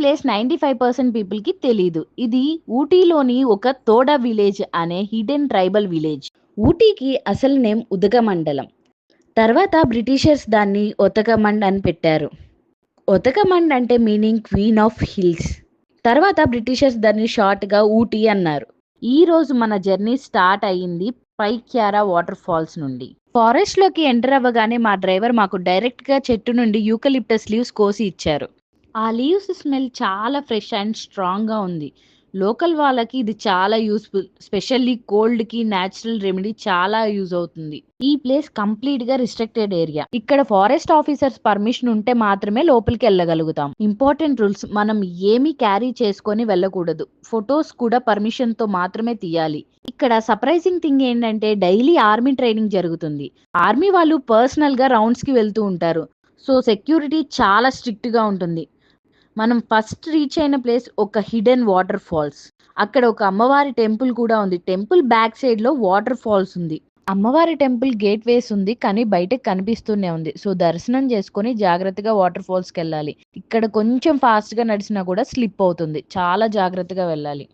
Place 95% పీపుల్‌కి తెలీదు. ఇది ఊటీలోని ఒక తోడా విలేజ్ అనే హిడెన్ ట్రైబల్ విలేజ్. ఊటీకి అసలు నేమ్ ఉదగమండలం. తర్వాత బ్రిటిషర్స్ దాన్ని ఒతకమండ్ అని పెట్టారు. ఒతకమండ్ అంటే మీనింగ్ క్వీన్ ఆఫ్ హిల్స్. తర్వాత బ్రిటిషర్స్ దాన్ని షార్ట్‌గా ఊటీ అన్నారు. ఈరోజు మన జర్నీ స్టార్ట్ అయ్యింది పైక్యారా వాటర్ ఫాల్స్ నుండి. ఫారెస్ట్‌లోకి ఎంటర్ అవ్వగానే మా డ్రైవర్ మాకు డైరెక్ట్‌గా చెట్టు నుండి యూకలిప్టస్ లీవ్స్ కోసి ఇచ్చారు. ఆ లీవ్స్ స్మెల్ చాలా ఫ్రెష్ అండ్ స్ట్రాంగ్‌గా ఉంది. లోకల్ వాళ్ళకి ఇది చాలా యూజ్‌ఫుల్. స్పెషల్లీ కోల్డ్‌కి న్యాచురల్ రెమెడీ చాలా యూజ్ అవుతుంది. ఈ ప్లేస్ కంప్లీట్‌గా రిస్ట్రిక్టెడ్ ఏరియా. ఇక్కడ ఫారెస్ట్ ఆఫీసర్స్ పర్మిషన్ ఉంటే మాత్రమే లోపలికి వెళ్ళగలుగుతాం. ఇంపార్టెంట్ రూల్స్, మనం ఏమీ క్యారీ చేసుకొని వెళ్ళకూడదు. ఫొటోస్ కూడా పర్మిషన్‌తో మాత్రమే తీయాలి. ఇక్కడ సర్ప్రైజింగ్ థింగ్ ఏంటంటే డైలీ ఆర్మీ ట్రైనింగ్ జరుగుతుంది. ఆర్మీ వాళ్ళు పర్సనల్‌గా రౌండ్స్‌కి వెళ్తూ ఉంటారు. సో సెక్యూరిటీ చాలా స్ట్రిక్ట్‌గా ఉంటుంది. మనం ఫస్ట్ రీచ్ అయిన ప్లేస్ ఒక హిడెన్ వాటర్ ఫాల్స్. అక్కడ ఒక అమ్మవారి టెంపుల్ కూడా ఉంది. టెంపుల్ బ్యాక్ సైడ్ లో వాటర్ ఫాల్స్ ఉంది. అమ్మవారి టెంపుల్ గేట్ వేస్ ఉంది కానీ బయటకు కనిపిస్తూనే ఉంది. సో దర్శనం చేసుకొని జాగ్రత్తగా వాటర్ ఫాల్స్కి వెళ్ళాలి. ఇక్కడ కొంచెం ఫాస్ట్ గా నడిచినా కూడా స్లిప్ అవుతుంది. చాలా జాగ్రత్తగా వెళ్ళాలి.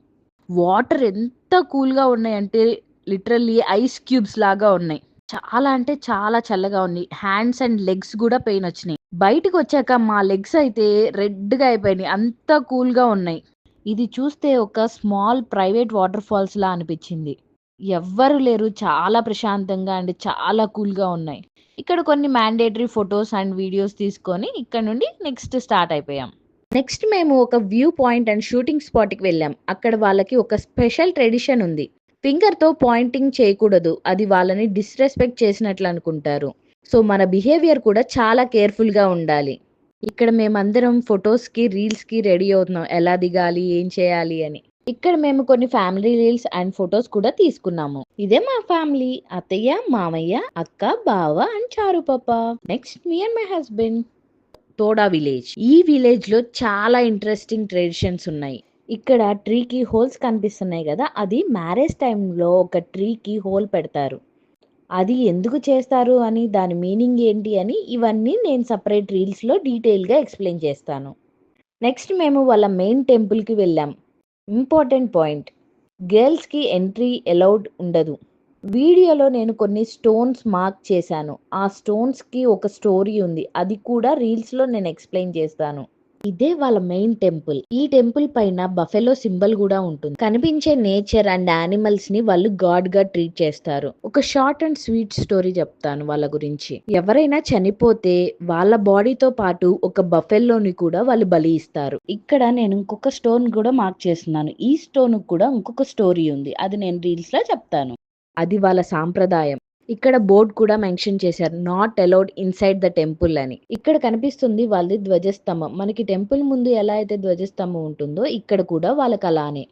వాటర్ ఎంత కూల్గా ఉన్నాయంటే లిటరల్లీ ఐస్ క్యూబ్స్ లాగా ఉన్నాయి. చాలా అంటే చాలా చల్లగా ఉంది. హ్యాండ్స్ అండ్ లెగ్స్ కూడా పెయిన్ వచ్చినాయి. బయటకు వచ్చాక మా లెగ్స్ అయితే రెడ్గా అయిపోయినాయి. అంత కూల్గా ఉన్నాయి. ఇది చూస్తే ఒక స్మాల్ ప్రైవేట్ వాటర్ ఫాల్స్ లా అనిపించింది. ఎవ్వరు లేరు, చాలా ప్రశాంతంగా అండ్ చాలా కూల్గా ఉన్నాయి. ఇక్కడ కొన్ని మ్యాండేటరీ ఫొటోస్ అండ్ వీడియోస్ తీసుకొని ఇక్కడ నుండి నెక్స్ట్ స్టార్ట్ అయిపోయాం. నెక్స్ట్ మేము ఒక వ్యూ పాయింట్ అండ్ షూటింగ్ స్పాట్కి వెళ్ళాం. అక్కడ వాళ్ళకి ఒక స్పెషల్ ట్రెడిషన్ ఉంది. ఫింగర్తో పాయింటింగ్ చేయకూడదు, అది వాళ్ళని డిస్రెస్పెక్ట్ చేసినట్లు అనుకుంటారు. సో మన బిహేవియర్ కూడా చాలా కేర్ఫుల్గా ఉండాలి. ఇక్కడ మేమందరం ఫొటోస్కి రీల్స్కి రెడీ అవుతున్నాం, ఎలా దిగాలి ఏం చేయాలి అని. ఇక్కడ మేము కొన్ని ఫ్యామిలీ రీల్స్ అండ్ ఫొటోస్ కూడా తీసుకున్నాము. ఇదే మా ఫ్యామిలీ, అత్తయ్య మామయ్య అక్క బావ అండ్ చారు పాప. Next me and my husband. Thoda village. ఈ విలేజ్ లో చాలా ఇంట్రెస్టింగ్ ట్రెడిషన్స్ ఉన్నాయి. ఇక్కడ ట్రీకి హోల్స్ కనిపిస్తున్నాయి కదా, అది మ్యారేజ్ టైంలో ఒక ట్రీకి హోల్ పెడతారు. అది ఎందుకు చేస్తారు అని, దాని మీనింగ్ ఏంటి అని, ఇవన్నీ నేను సపరేట్ రీల్స్లో డీటెయిల్గా ఎక్స్ప్లెయిన్ చేస్తాను. నెక్స్ట్ మేము వాళ్ళ మెయిన్ టెంపుల్కి వెళ్ళాం. ఇంపార్టెంట్ పాయింట్, గర్ల్స్కి ఎంట్రీ అలౌడ్ ఉండదు. వీడియోలో నేను కొన్ని స్టోన్స్ మార్క్ చేశాను. ఆ స్టోన్స్కి ఒక స్టోరీ ఉంది, అది కూడా రీల్స్లో నేను ఎక్స్ప్లెయిన్ చేస్తాను. ఇదే వాళ్ళ మెయిన్ టెంపుల్. ఈ టెంపుల్ పైన బఫెలో సింబల్ కూడా ఉంటుంది. కనిపించే నేచర్ అండ్ యానిమల్స్ ని వాళ్ళు గాడ్ గా ట్రీట్ చేస్తారు. ఒక షార్ట్ అండ్ స్వీట్ స్టోరీ చెప్తాను వాళ్ళ గురించి. ఎవరైనా చనిపోతే వాళ్ళ బాడీతో పాటు ఒక బఫెల్లోని కూడా వాళ్ళు బలి ఇస్తారు. ఇక్కడ నేను ఇంకొక స్టోన్ కూడా మార్క్ చేస్తున్నాను. ఈ స్టోన్ కూడా ఇంకొక స్టోరీ ఉంది, అది నేను రీల్స్ లో చెప్తాను. అది వాళ్ళ సాంప్రదాయం. ఇక్కడ బోర్డ్ కూడా మెన్షన్ చేశారు, not allowed inside the temple అని. ఇక్కడ కనిపిస్తుంది వాళ్ళది ధ్వజస్తంభం. మనకి టెంపుల్ ముందు ఎలా అయితే ధ్వజస్తంభం ఉంటుందో ఇక్కడ కూడా వాళ్ళకి అలానే.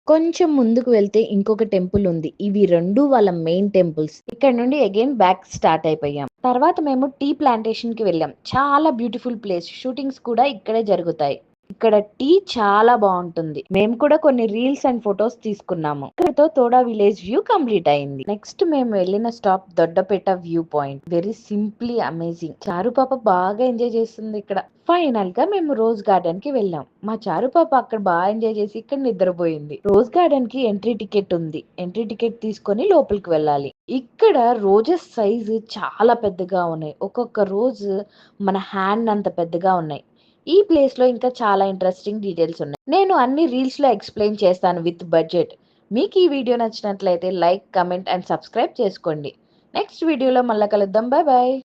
కొంచెం ముందుకు వెళ్తే ఇంకొక టెంపుల్ ఉంది. ఇవి రెండు వాళ్ళ మెయిన్ టెంపుల్స్. ఇక్కడ నుండి అగైన్ బ్యాక్ స్టార్ట్ అయిపోయాం. తర్వాత మేము టీ ప్లాంటేషన్ కి వెళ్ళాం. చాలా బ్యూటిఫుల్ ప్లేస్. షూటింగ్స్ కూడా ఇక్కడే జరుగుతాయి. ఇక్కడ టీ చాలా బాగుంటుంది. మేము కూడా కొన్ని రీల్స్ అండ్ ఫొటోస్ తీసుకున్నాము. ఇక్కడతో తోడా విలేజ్ వ్యూ కంప్లీట్ అయింది. నెక్స్ట్ మేము వెళ్ళిన stop Doddapeta view point. Very simply amazing. Charu పాప బాగా ఎంజాయ్ చేస్తుంది ఇక్కడ. ఫైనల్ గా మేము రోజ్ గార్డెన్ కి వెళ్ళాం. మా చారు పాప అక్కడ బాగా ఎంజాయ్ చేసి ఇక్కడ నిద్రపోయింది. రోజ్ గార్డెన్ కి ఎంట్రీ టికెట్ ఉంది. ఎంట్రీ టికెట్ తీసుకొని లోపలికి వెళ్ళాలి. ఇక్కడ రోజెస్ సైజు చాలా పెద్దగా ఉన్నాయి. ఒక్కొక్క రోజు మన హ్యాండ్ అంత పెద్దగా ఉన్నాయి. ఈ ప్లేస్ లో ఇంకా చాలా ఇంట్రెస్టింగ్ డీటెయిల్స్ ఉన్నాయి. నేను అన్ని రీల్స్ లో ఎక్స్ప్లెయిన్ చేస్తాను విత్ బడ్జెట్. మీకు ఈ వీడియో నచ్చినట్లయితే లైక్, కమెంట్ అండ్ సబ్స్క్రైబ్ చేసుకోండి. నెక్స్ట్ వీడియోలో మళ్ళీ కలుద్దాం. Bye bye.